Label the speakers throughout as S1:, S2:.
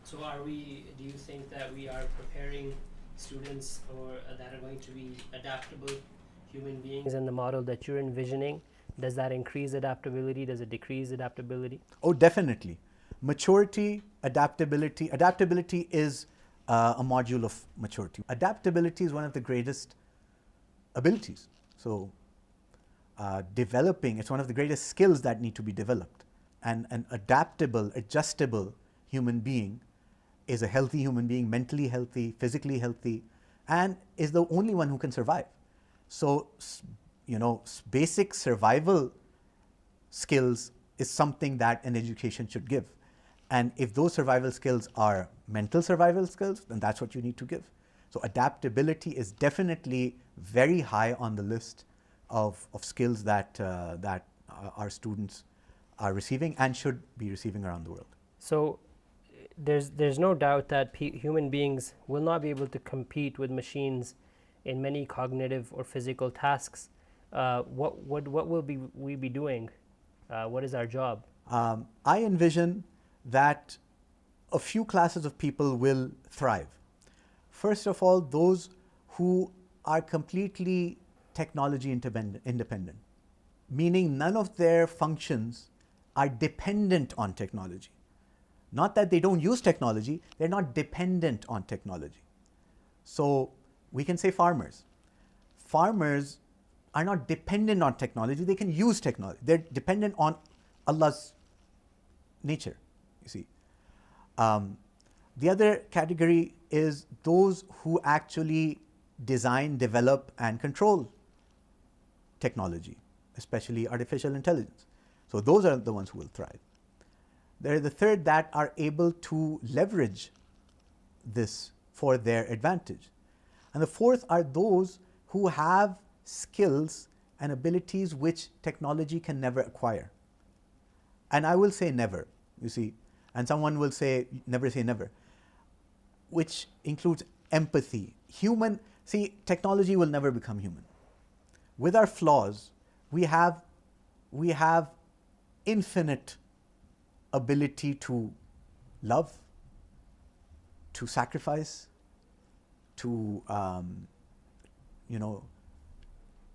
S1: So do you think that we are preparing students or that are going to be adaptable human beings in the model that you're envisioning? Does that increase adaptability? Does it decrease adaptability?
S2: Oh, definitely. Maturity, adaptability. Adaptability is a module of maturity. Adaptability is one of the greatest abilities. So, developing, it's one of the greatest skills that need to be developed. And an adaptable, adjustable human being is a healthy human being, mentally healthy, physically healthy, and is the only one who can survive. So, basic survival skills is something that an education should give. And if those survival skills are mental survival skills, then that's what you need to give. So adaptability is definitely very high on the list of skills that our students are receiving and should be receiving around the world.
S1: So there's no doubt that human beings will not be able to compete with machines in many cognitive or physical tasks. What will we be doing? What is our job?
S2: I envision that a few classes of people will thrive. First of all, those who are completely technology independent, meaning none of their functions are dependent on technology. Not that they don't use technology, they're not dependent on technology. So we can say farmers. Farmers are not dependent on technology, they can use technology. They're dependent on Allah's nature, you see. The other category is those who actually design, develop, and control technology, especially artificial intelligence. So those are the ones who will thrive. There are the third that are able to leverage this for their advantage. And the fourth are those who have skills and abilities which technology can never acquire. And I will say never, you see, and someone will say never say never, which includes empathy. Technology will never become human. With our flaws, we have infinite ability to love, to sacrifice, to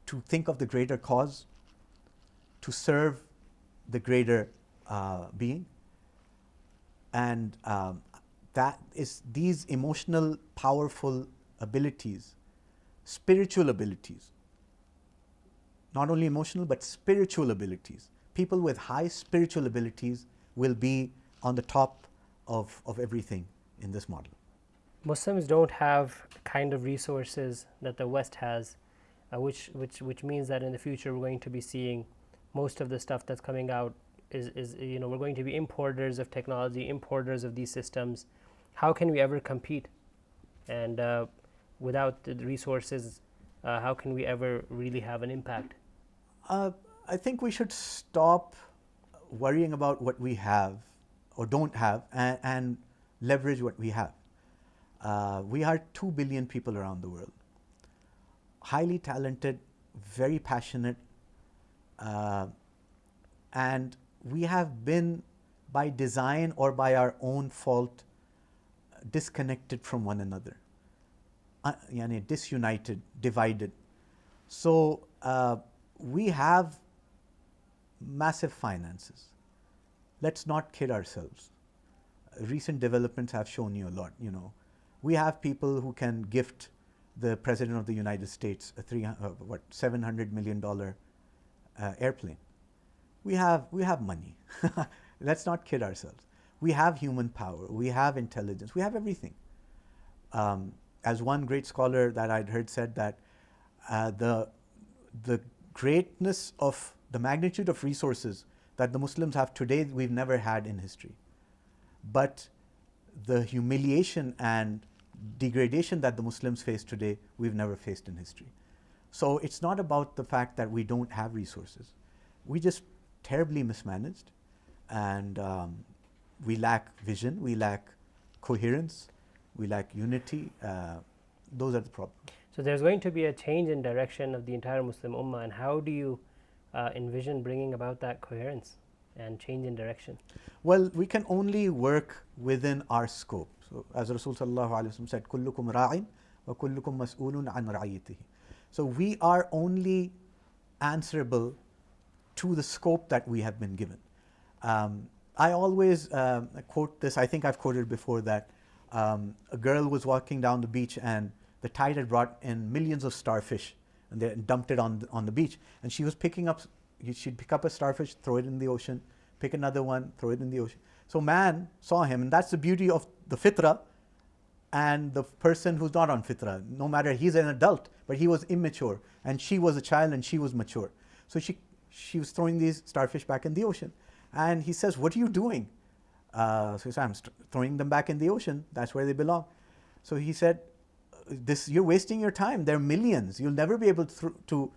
S2: to think of the greater cause, to serve the greater being, and that is these emotional, powerful abilities, spiritual abilities, not only emotional but spiritual abilities. People with high spiritual abilities will be on the top of everything in this model.
S1: Muslims don't have the kind of resources that the West has, which means that in the future we're going to be seeing most of the stuff that's coming out is we're going to be importers of technology, importers of these systems. How can we ever compete? And without the resources, how can we ever really have an impact?
S2: I think we should stop worrying about what we have or don't have and leverage what we have. We are 2 billion people around the world, highly talented, very passionate, and we have been, by design or by our own fault, disconnected from one another, disunited, divided. So we have massive finances. Let's not kid ourselves. Recent developments have shown you a lot. We have people who can gift the President of the United States a $700 million airplane. We have money. Let's not kid ourselves. We have human power. We have intelligence. We have everything. As one great scholar that I'd heard said that the greatness of the magnitude of resources that the Muslims have today, we've never had in history. But the humiliation and degradation that the Muslims face today, we've never faced in history. So it's not about the fact that we don't have resources. We just terribly mismanaged, and we lack vision, we lack coherence, we lack unity. Those are the problems.
S1: So there's going to be a change in direction of the entire Muslim Ummah, and how do you envision bringing about that coherence? and change in direction?
S2: Well, we can only work within our scope. So, as Rasul sallallahu alaihi wasallam said, "Kullukum ra'in wa kullukum mas'ulun an ra'iyatihi." So, we are only answerable to the scope that we have been given. I always quote this. I think I've quoted before that a girl was walking down the beach and the tide had brought in millions of starfish and they dumped it on the beach. And she was picking up. She'd pick up a starfish, throw it in the ocean, pick another one, throw it in the ocean. So man saw him, and that's the beauty of the fitrah and the person who's not on fitrah. No matter, he's an adult, but he was immature, and she was a child and she was mature. So she was throwing these starfish back in the ocean. And he says, "What are you doing?" So he said, "I'm throwing them back in the ocean. That's where they belong." So he said, "You're wasting your time. There are millions. You'll never be able to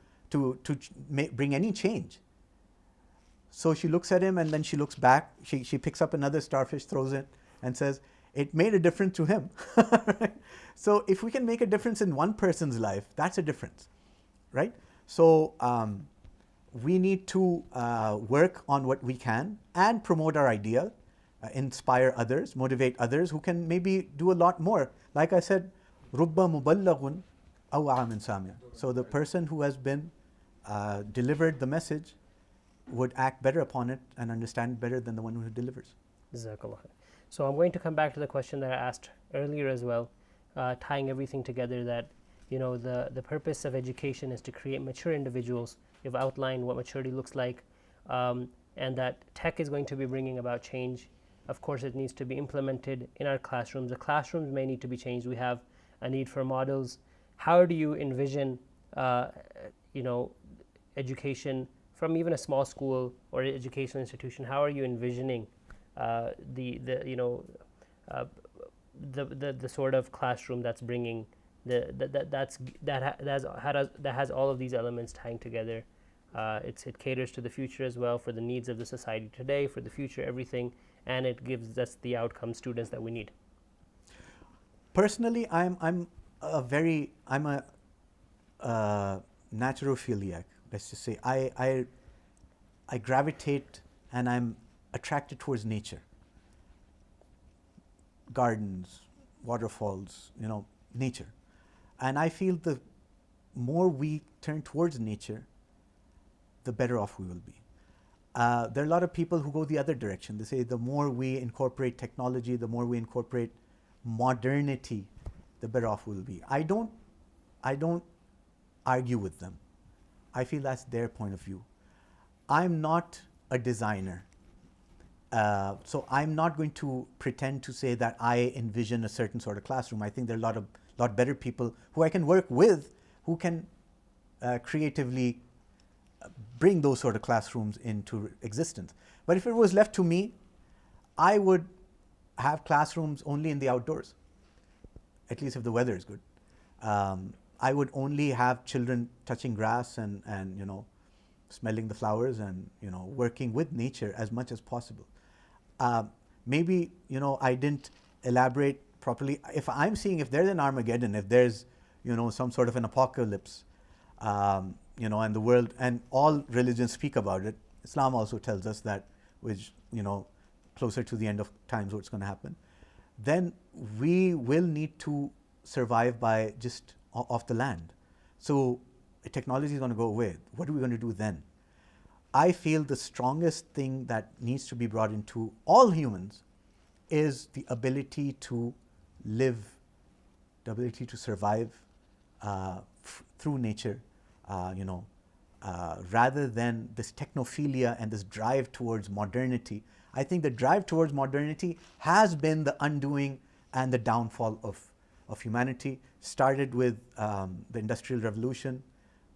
S2: bring any change." So she looks at him and then she looks back. She picks up another starfish, throws it, and says, "It made a difference to him." Right? So if we can make a difference in one person's life, that's a difference, right? So we need to work on what we can and promote our idea, inspire others, motivate others who can maybe do a lot more. Like I said, رُبَّ مُبَلَّغٌ أَوْعَى مِنْ سَامِعٍ. So the person who has been delivered the message would act better upon it and understand better than the one who delivers.
S1: Jazakallah khair. So I'm going to come back to the question that I asked earlier as well, tying everything together, that the purpose of education is to create mature individuals. You've outlined what maturity looks like, and that tech is going to be bringing about change. Of course, it needs to be implemented in our classrooms. The classrooms may need to be changed. We have a need for models. How do you envision, education from even a small school or educational institution? How are you envisioning the sort of classroom that's bringing that has all of these elements tying together? It caters to the future as well, for the needs of the society today, for the future, everything, and it gives us the outcome students that we need.
S2: Personally, I'm a naturophiliac. Let's just say I gravitate and I'm attracted towards nature. Gardens, waterfalls, nature. And I feel the more we turn towards nature, the better off we will be. There are a lot of people who go the other direction. They say the more we incorporate technology, the more we incorporate modernity, the better off we'll be. I don't argue with them. I feel that's their point of view. I'm not a designer. So I'm not going to pretend to say that I envision a certain sort of classroom. I think there are a lot better people who I can work with, who can creatively bring those sort of classrooms into existence. But if it was left to me, I would have classrooms only in the outdoors, at least if the weather is good. I would only have children touching grass and smelling the flowers and working with nature as much as possible. Maybe I didn't elaborate properly. If there's an Armageddon, if there's some sort of an apocalypse, and the world and all religions speak about it. Islam also tells us that, which closer to the end of times what's going to happen. Then we will need to survive by just off the land. So technology is going to go away. What are we going to do then? I feel the strongest thing that needs to be brought into all humans is the ability to live, the ability to survive through nature, rather than this technophilia and this drive towards modernity. I think the drive towards modernity has been the undoing and the downfall of humanity. Started with the Industrial Revolution,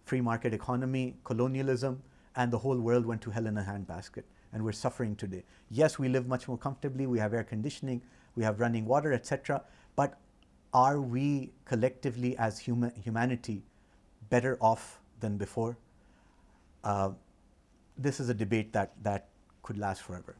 S2: free market economy, colonialism, and the whole world went to hell in a handbasket, and we're suffering today. Yes, we live much more comfortably, we have air conditioning, we have running water, etc. But are we collectively as humanity better off than before? This is a debate that could last forever.